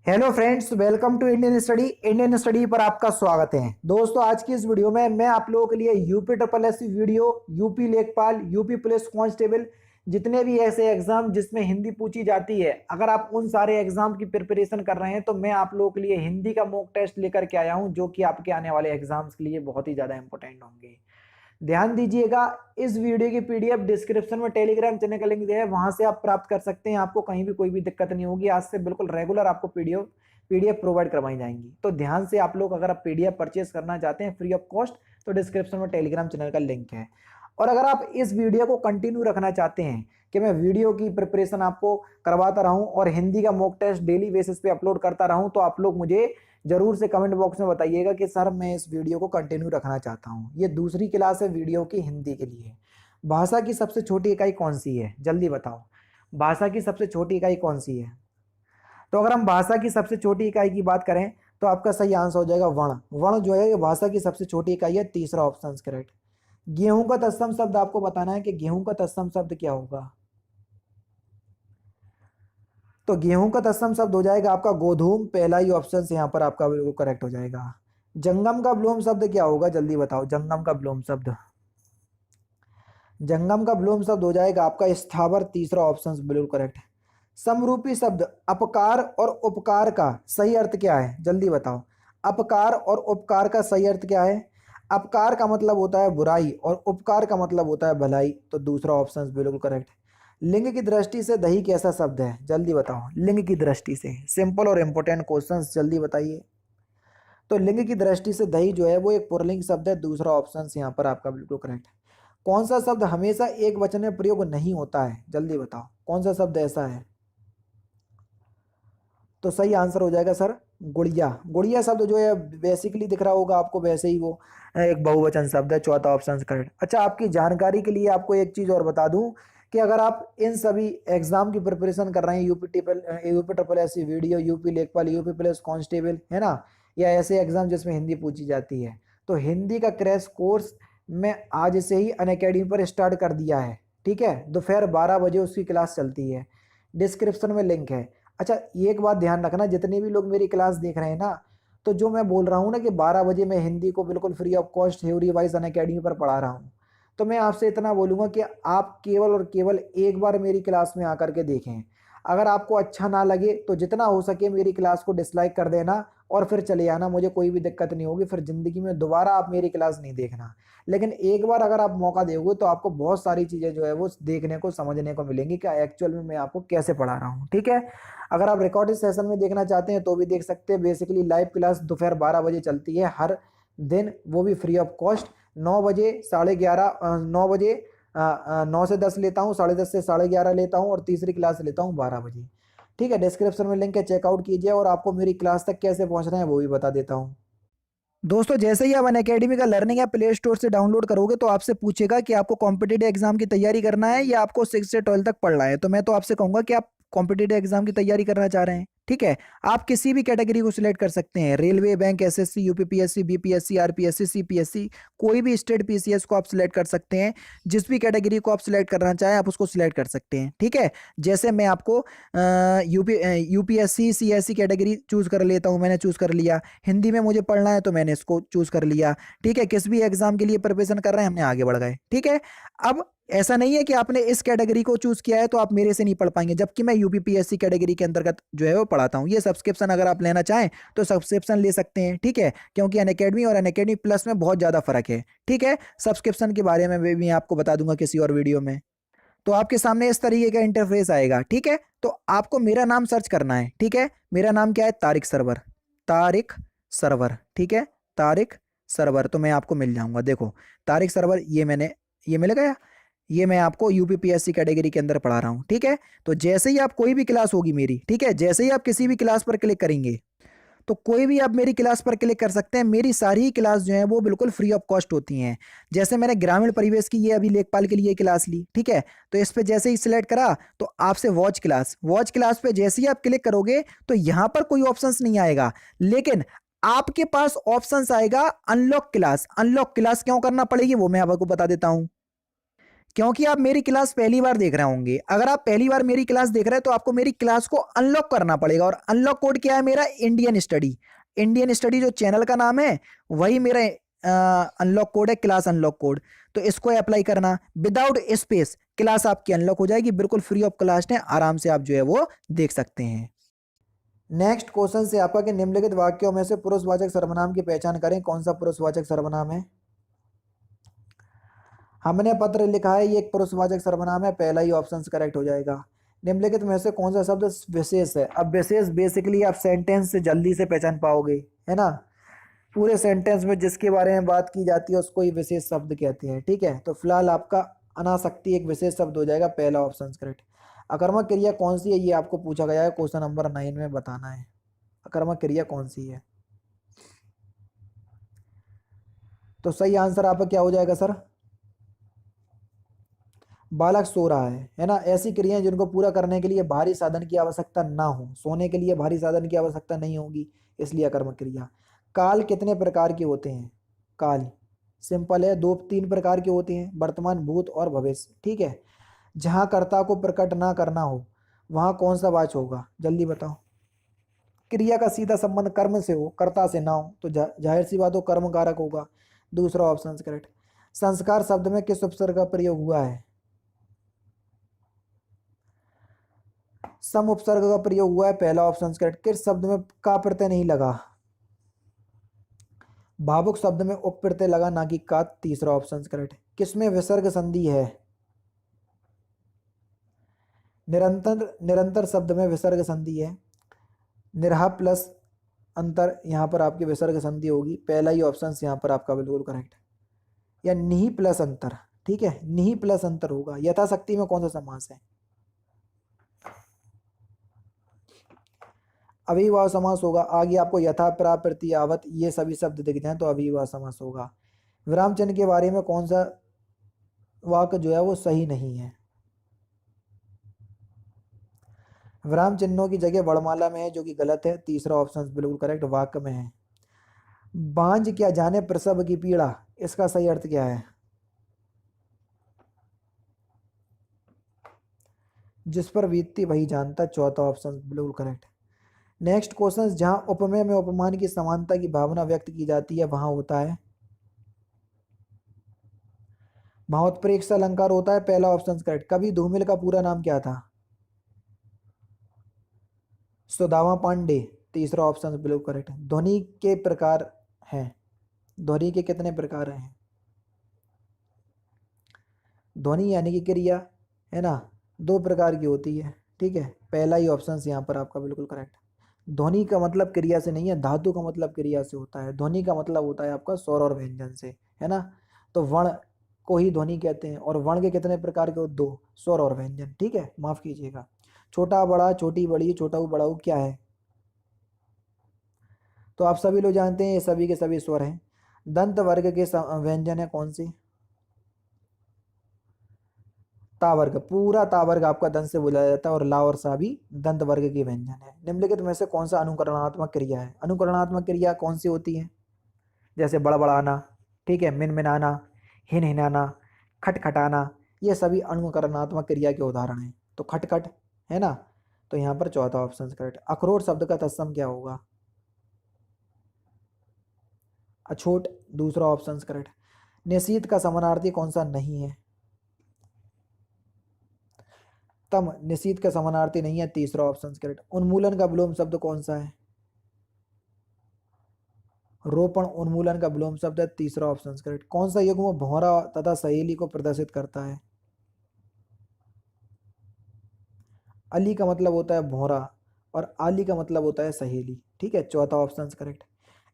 Hello friends, welcome to Indian study पर आपका स्वागत है। दोस्तों, आज की इस वीडियो में मैं आप लोगों के लिए UP triple S video, UP लेखपाल, यूपी पुलिस कांस्टेबल, जितने भी ऐसे एग्जाम जिसमें हिंदी पूछी जाती है, अगर आप उन सारे एग्जाम की प्रिपरेशन कर रहे हैं तो मैं आप लोगों के लिए हिंदी का मॉक टेस्ट लेकर के आया हूं, जो कि आपके आने वाले एग्जाम्स के लिए बहुत ही ज्यादा इंपॉर्टेंट होंगे। ध्यान दीजिएगा, इस वीडियो की पीडीएफ डिस्क्रिप्शन में टेलीग्राम चैनल का लिंक दिया है, वहां से आप प्राप्त कर सकते हैं। आपको कहीं भी कोई भी दिक्कत नहीं होगी। आज से बिल्कुल रेगुलर आपको पीडीएफ प्रोवाइड करवाई जाएंगी। तो ध्यान से आप लोग, अगर आप पीडीएफ परचेस करना चाहते हैं फ्री ऑफ कॉस्ट, तो डिस्क्रिप्शन में टेलीग्राम चैनल का लिंक है। और अगर आप इस वीडियो को कंटिन्यू रखना चाहते हैं कि मैं वीडियो की प्रिपरेशन आपको करवाता रहूं और हिंदी का मॉक टेस्ट डेली बेसिस पे अपलोड करता रहूं, तो आप लोग मुझे जरूर से कमेंट बॉक्स में बताइएगा कि सर मैं इस वीडियो को कंटिन्यू रखना चाहता हूं। ये दूसरी क्लास है वीडियो की हिंदी के लिए। भाषा की सबसे छोटी इकाई कौन सी है, जल्दी बताओ। भाषा की सबसे छोटी इकाई कौन सी है? तो अगर हम भाषा की सबसे छोटी इकाई की बात करें तो आपका सही आंसर हो जाएगा वर्ण। वर्ण जो है ये भाषा की सबसे छोटी इकाई है। तीसरा ऑप्शन करेक्ट। गेहूं का तत्सम शब्द आपको बताना है कि गेहूं का तत्सम शब्द क्या होगा। तो गेहूं का तत्सम शब्द हो जाएगा आपका गोधूम। पहला ही ऑप्शन से यहाँ पर आपका बिल्कुल करेक्ट हो जाएगा। जंगम का विलोम शब्द क्या होगा, जल्दी बताओ। जंगम का विलोम शब्द, जंगम का विलोम शब्द हो जाएगा आपका स्थावर। तीसरा ऑप्शन बिल्कुल करेक्ट। समरूपी शब्द अपकार और उपकार का सही अर्थ क्या है, जल्दी बताओ। अपकार और उपकार का सही अर्थ क्या है? अपकार का मतलब होता है बुराई और उपकार का मतलब होता है भलाई। तो दूसरा ऑप्शन बिल्कुल करेक्ट। लिंग की दृष्टि से दही कैसा शब्द है, जल्दी बताओ। लिंग की दृष्टि से, सिंपल और इंपॉर्टेंट क्वेश्चंस, जल्दी बताइए। तो लिंग की दृष्टि से दही जो है वो एक पुल्लिंग शब्द है। दूसरा ऑप्शन यहाँ पर आपका बिल्कुल करेक्ट। कौन सा शब्द हमेशा एक वचन में प्रयोग नहीं होता है, जल्दी बताओ। कौन सा शब्द ऐसा है? तो सही आंसर हो जाएगा सर गुड़िया। गुड़िया शब्द जो है बेसिकली दिख रहा होगा आपको, वैसे ही वो एक बहुवचन शब्द है। चौथा ऑप्शन करेक्ट। अच्छा, आपकी जानकारी के लिए आपको एक चीज और बता दूं कि अगर आप इन सभी एग्जाम की प्रिपरेशन कर रहे हैं, UP triple S video, UP लेखपाल, यूपी पुलिस कांस्टेबल, है ना, या ऐसे एग्जाम जिसमें हिंदी पूछी जाती है, तो हिंदी का क्रैश कोर्स मैं आज से ही अनअकैडमी पर स्टार्ट कर दिया है। ठीक है, दोपहर 12 बजे उसकी क्लास चलती है। डिस्क्रिप्शन में लिंक है। अच्छा, एक बात ध्यान रखना, जितने भी लोग मेरी क्लास देख रहे हैं ना, तो जो मैं बोल रहा हूँ ना कि 12 बजे मैं हिंदी को बिल्कुल free of cost theory wise Unacademy पर पढ़ा रहा हूँ, तो मैं आपसे इतना बोलूँगा कि आप केवल और केवल एक बार मेरी क्लास में आकर के देखें। अगर आपको अच्छा ना लगे तो जितना हो सके मेरी क्लास को डिसलाइक कर देना और फिर चले आना, मुझे कोई भी दिक्कत नहीं होगी। फिर ज़िंदगी में दोबारा आप मेरी क्लास नहीं देखना। लेकिन एक बार अगर आप मौका दोगे तो आपको बहुत सारी चीज़ें जो है वो देखने को, समझने को मिलेंगी कि एक्चुअल में मैं आपको कैसे पढ़ा रहा हूँ। ठीक है, अगर आप रिकॉर्डेड सेशन में देखना चाहते हैं तो भी देख सकते हैं। बेसिकली लाइव क्लास दोपहर 12 बजे चलती है हर दिन, वो भी फ्री ऑफ कॉस्ट। 9 बजे, 11:30, 9 बजे, 9 से 10 लेता हूँ, 10:30 से 11:30 लेता हूँ, और तीसरी क्लास लेता हूँ 12 बजे। ठीक है, डिस्क्रिप्शन में लिंक है, चेकआउट कीजिए। और आपको मेरी क्लास तक कैसे पहुँचना है वो भी बता देता हूँ। दोस्तों, जैसे ही आप अनअकैडमी का लर्निंग ऐप प्ले स्टोर से डाउनलोड करोगे तो आपसे पूछेगा कि आपको कॉम्पिटिटिव एग्जाम की तैयारी करना है या आपको 6 से 12 तक पढ़ना है। तो मैं तो आपसे कहूंगा कि आप कॉम्पिटिटिव एग्जाम की तैयारी करना चाह रहे हैं। ठीक है, आप किसी भी कैटेगरी को सिलेक्ट कर सकते हैं। Railway, bank, SSC, UPPSC, BPSC, RPSC, CPSC, कोई भी स्टेट पीसीएस को आप सिलेक्ट कर सकते हैं। जिस भी कैटेगरी को आप सिलेक्ट करना चाहें आप उसको सिलेक्ट कर सकते हैं। ठीक है, जैसे मैं आपको यूपीएससी सीएससी कैटेगरी चूज कर लेता हूं। मैंने चूज कर लिया। हिंदी में मुझे पढ़ना है तो मैंने इसको चूज कर लिया। ठीक है, किस भी एग्जाम के लिए प्रिपरेशन कर रहे हैं, हमने आगे बढ़ गए। ठीक है, अब ऐसा नहीं है कि आपने इस कैटेगरी को चूज किया है तो आप मेरे से नहीं पढ़ पाएंगे, जबकि मैं यूपीपीएससी कैटेगरी के अंतर्गत जो है वो पढ़ाता हूँ। ये सब्सक्रिप्शन अगर आप लेना चाहें तो सब्सक्रिप्शन ले सकते हैं। ठीक है, क्योंकि अनअकैडमी और अनअकैडमी प्लस में बहुत ज्यादा फर्क है। ठीक है, सब्सक्रिप्शन के बारे में भी आपको बता दूंगा किसी और वीडियो में। तो आपके सामने इस तरीके का इंटरफेस आएगा। ठीक है, तो आपको मेरा नाम सर्च करना है। ठीक है, मेरा नाम क्या है? तारिक सरवर। तारिक सरवर। ठीक है, तारिक सरवर, तो मैं आपको मिल जाऊंगा। देखो, तारिक सरवर, ये मिल गया। ये मैं आपको यूपीपीएससी कैटेगरी के अंदर पढ़ा रहा हूँ। ठीक है, तो जैसे ही आप कोई भी क्लास होगी मेरी, ठीक है, जैसे ही आप किसी भी क्लास पर क्लिक करेंगे तो कोई भी आप मेरी क्लास पर क्लिक कर सकते हैं। मेरी सारी ही क्लास जो है वो बिल्कुल फ्री ऑफ कॉस्ट होती हैं। जैसे मैंने ग्रामीण परिवेश की ये अभी लेखपाल के लिए क्लास ली। ठीक है, तो इस पे जैसे ही सिलेक्ट करा तो आपसे वॉच क्लास पे जैसे ही आप क्लिक करोगे तो यहां पर कोई ऑप्शंस नहीं आएगा, लेकिन आपके पास ऑप्शंस आएगा अनलॉक क्लास। अनलॉक क्लास क्यों करना पड़ेगी वो मैं आपको बता देता हूं। क्योंकि आप मेरी क्लास पहली बार देख रहे होंगे। अगर आप पहली बार मेरी क्लास देख रहे हैं तो आपको मेरी क्लास को अनलॉक करना पड़ेगा, और अनलॉक कोड क्या है मेरा? Indian study. इंडियन स्टडी जो चैनल का नाम है वही मेरा अनलॉक कोड है, क्लास अनलॉक कोड। तो इसको अप्लाई करना, विदाउट स्पेस क्लास आपकी अनलॉक हो जाएगी, बिल्कुल फ्री ऑफ कॉस्ट है, आराम से आप जो है वो देख सकते हैं। नेक्स्ट क्वेश्चन से आपका कि निम्नलिखित वाक्यों में से पुरुषवाचक सर्वनाम की पहचान करें। कौन सा पुरुषवाचक सर्वनाम है? हमने पत्र लिखा है, ये एक पुरुषवाचक सर्वनाम है, पहला ही ऑप्शन करेक्ट हो जाएगा। निम्नलिखित में से कौन सा शब्द विशेष है? अब विशेष बेसिकली आप सेंटेंस से जल्दी से पहचान पाओगे, है ना। पूरे सेंटेंस में जिसके बारे में बात की जाती है उसको ही विशेष शब्द कहते हैं, ठीक है। तो फिलहाल आपका अनासक्ति एक विशेष शब्द हो जाएगा, पहला ऑप्शन करेक्ट। अकर्मक क्रिया कौन सी है, ये आपको पूछा गया है क्वेश्चन नंबर 9 में, बताना है अकर्मक क्रिया कौन सी है। तो सही आंसर आपका क्या हो जाएगा सर? बालक सो रहा है ना। ऐसी क्रियाएं जिनको पूरा करने के लिए भारी साधन की आवश्यकता ना हो, सोने के लिए भारी साधन की आवश्यकता नहीं होगी, इसलिए अकर्मक क्रिया। काल कितने प्रकार के होते हैं? काल सिंपल है, दो तीन प्रकार के होते हैं, वर्तमान, भूत और भविष्य, ठीक है। जहां कर्ता को प्रकट ना करना हो वहां कौन सा वाच्य होगा, जल्दी बताओ। क्रिया का सीधा संबंध कर्म से हो, कर्ता से ना हो, तो जाहिर सी बात हो कर्म कारक होगा, दूसरा ऑप्शन करेक्ट। संस्कार शब्द में किस उपसर्ग का प्रयोग हुआ है? सम उपसर्ग का प्रयोग हुआ है, पहला ऑप्शन करेक्ट। किस शब्द में का प्रत्यय नहीं लगा? भावुक शब्द में उप प्रत्यय लगा, ना कि का, तीसरा ऑप्शन करेक्ट। किसमें विसर्ग संधि है? निरंतर निरंतर शब्द में विसर्ग संधि है, निरह प्लस अंतर, यहां पर आपकी विसर्ग संधि होगी, पहला ही ऑप्शन यहां पर आपका बिल्कुल करेक्ट। या निहि प्लस अंतर, ठीक है, निहि प्लस अंतर होगा। यथाशक्ति में कौन सा समास है? अव्ययीभाव समास होगा। आगे आपको यथा, प्राप्त, प्रति, आवत ये सभी शब्द दिख जाए तो अव्ययीभाव समास होगा। विराम चिन्ह के बारे में कौन सा वाक्य जो है वो सही नहीं है? विराम चिन्हों की जगह वर्णमाला में है, जो कि गलत है, तीसरा ऑप्शन बिल्कुल करेक्ट, वाक्य में है। बांझ क्या जाने प्रसव की पीड़ा, इसका सही अर्थ क्या है? जिस पर बीतती वही जानता, चौथा ऑप्शन बिल्कुल करेक्ट। नेक्स्ट क्वेश्चन, जहां उपमेय में उपमान की समानता की भावना व्यक्त की जाती है वहां होता है? वहां उत्प्रेक्षा अलंकार होता है, पहला ऑप्शन करेक्ट। कवि धूमिल का पूरा नाम क्या था? सुदामा पांडे, तीसरा ऑप्शन बिल्कुल करेक्ट। ध्वनि के प्रकार हैं, ध्वनि के कितने प्रकार हैं? ध्वनि यानी कि क्रिया, है ना, दो प्रकार की होती है, ठीक है, पहला ही ऑप्शन यहाँ पर आपका बिल्कुल करेक्ट। ध्वनि का मतलब क्रिया से नहीं है, धातु का मतलब क्रिया से होता है। ध्वनि का मतलब होता है आपका स्वर और व्यंजन से, है ना। तो वर्ण को ही ध्वनि कहते हैं, और वर्ण के कितने प्रकार के? दो, स्वर और व्यंजन, ठीक है, माफ कीजिएगा। छोटा बड़ा, छोटी बड़ी, छोटा बड़ा क्या है? तो आप सभी लोग जानते हैं ये सभी के सभी स्वर हैं। दंत वर्ग के व्यंजन है कौन से? ता वर्ग, पूरा ता वर्ग आपका दंत से बुलाया जाता है, और ला और सा भी दंत वर्ग के व्यंजन है। निम्नलिखित में से कौन सा अनुकरणात्मक क्रिया है? अनुकरणात्मक क्रिया कौन सी होती है? जैसे बड़बड़ाना, ठीक है, मिनमिनाना, हिनहिनाना, खटखटाना, ये सभी अनुकरणात्मक क्रिया के उदाहरण हैं। तो खटखट, है ना। तो यहाँ पर चौथा ऑप्शन करेक्ट। अखरोट शब्द का तत्सम क्या होगा? अछूट, दूसरा ऑप्शन करेक्ट। निशीथ का समानार्थी कौन सा नहीं है? तम निशीथ का समानार्थी नहीं है, तीसरा ऑप्शन करेक्ट। उन्मूलन का विलोम शब्द कौन सा है? रोपण उन्मूलन का विलोम शब्द है, तीसरा ऑप्शन करेक्ट। कौन सा युग्म भौरा तथा सहेली को प्रदर्शित करता है? अली का मतलब होता है भौरा, और आली का मतलब होता है सहेली, ठीक है, चौथा ऑप्शन करेक्ट।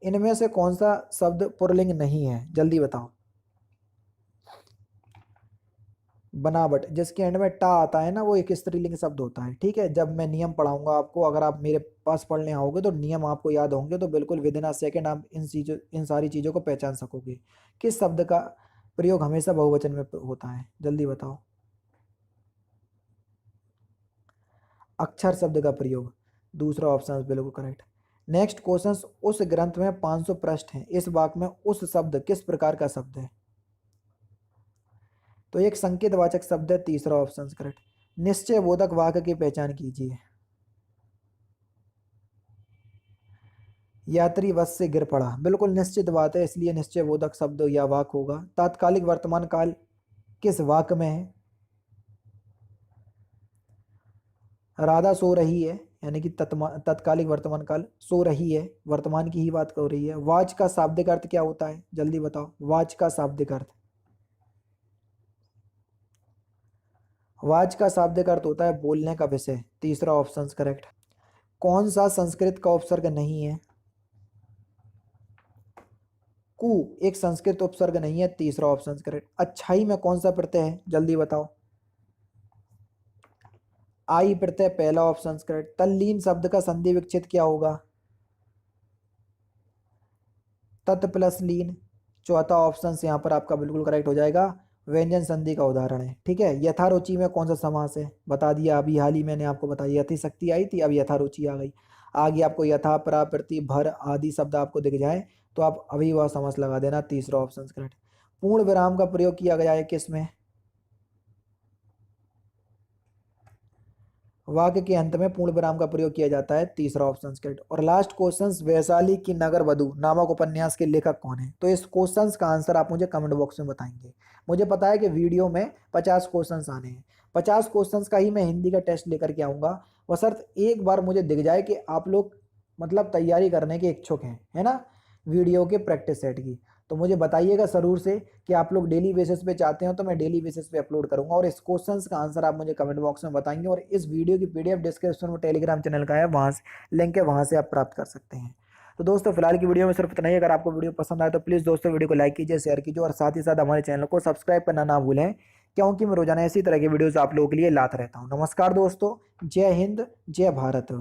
इनमें से कौन सा शब्द पुल्लिंग नहीं है, जल्दी बताओ। बनावट, जिसके एंड में टा आता है ना, वो एक स्त्रीलिंग शब्द होता है, ठीक है। जब मैं नियम पढ़ाऊंगा आपको, अगर आप मेरे पास पढ़ने आओगे तो नियम आपको याद होंगे, तो बिल्कुल विद इन अ सेकेंड आप इन सारी चीज़ों को पहचान सकोगे। किस शब्द का प्रयोग हमेशा बहुवचन में होता है, जल्दी बताओ। अक्षर शब्द का प्रयोग, दूसरा ऑप्शन बिल्कुल करेक्ट। नेक्स्ट क्वेश्चन, उस ग्रंथ में 500 पृष्ठ हैं, इस वाक्य में उस शब्द किस प्रकार का शब्द है? तो एक संकेतवाचक शब्द है, तीसरा ऑप्शन करेक्ट। निश्चय बोधक वाक्य की पहचान कीजिए। यात्री बस से गिर पड़ा, बिल्कुल निश्चित बात है, इसलिए निश्चय बोधक शब्द या वाक्य होगा। तात्कालिक वर्तमान काल किस वाक्य में है? राधा सो रही है, यानी कि तत्कालिक वर्तमान काल, सो रही है, वर्तमान की ही बात कर रही है। वाच का शाब्दिक अर्थ क्या होता है, जल्दी बताओ, वाच का शाब्दिक अर्थ। वाच का शाब्दिक अर्थ होता है बोलने का विषय, तीसरा ऑप्शन करेक्ट। कौन सा संस्कृत का उपसर्ग नहीं है? कु एक संस्कृत उपसर्ग नहीं है, तीसरा ऑप्शन करेक्ट। अच्छाई में कौन सा प्रत्यय है, जल्दी बताओ। आई प्रत्यय, पहला ऑप्शन करेक्ट। तल्लीन शब्द का संधि विच्छेद क्या होगा? तत् प्लस लीन, चौथा ऑप्शन यहाँ पर आपका बिल्कुल करेक्ट हो जाएगा। व्यंजन संधि का उदाहरण है, ठीक है। यथारुचि में कौन सा समास है, बता दिया अभी हाल ही मैंने आपको बताया, यथि शक्ति आई थी, अब यथारुचि आ गई। आगे आपको यथा, परा, प्रति, भर आदि शब्द आपको दिख जाए तो आप अभी वह समास लगा देना, तीसरा ऑप्शन करेक्ट। पूर्ण विराम का प्रयोग किया गया है किसमें? वाक्य के अंत में पूर्ण विराम का प्रयोग किया जाता है, तीसरा ऑप्शन करेक्ट। और लास्ट क्वेश्चन, वैशाली की नगर वधू नामक उपन्यास के लेखक कौन है? तो इस क्वेश्चन का आंसर आप मुझे कमेंट बॉक्स में बताएंगे। मुझे पता है कि वीडियो में 50 क्वेश्चंस आने हैं, 50 क्वेश्चंस का ही मैं हिंदी का टेस्ट लेकर के आऊँगा, बशर्त एक बार मुझे दिख जाए कि आप लोग मतलब तैयारी करने के इच्छुक हैं, है ना, वीडियो के प्रैक्टिस सेट की। तो मुझे बताइएगा ज़रूर से कि आप लोग डेली बेसिस पे चाहते हो तो मैं डेली बेसिस पे अपलोड करूंगा, और इस क्वेश्चंस का आंसर आप मुझे कमेंट बॉक्स में बताएंगे। और इस वीडियो की पीडीएफ डिस्क्रिप्शन में टेलीग्राम चैनल का है, वहाँ से लिंक है, वहाँ से आप प्राप्त कर सकते हैं। तो दोस्तों फिलहाल की वीडियो में सिर्फ इतना ही। अगर आपको वीडियो पसंद आए तो प्लीज़ दोस्तों वीडियो को लाइक कीजिए, शेयर कीजिए, और साथ ही साथ हमारे चैनल को सब्सक्राइब करना ना भूलें, क्योंकि मैं रोजाना इसी तरह की वीडियोज़ आप लोगों के लिए लाता रहता हूँ। नमस्कार दोस्तों, जय हिंद, जय भारत।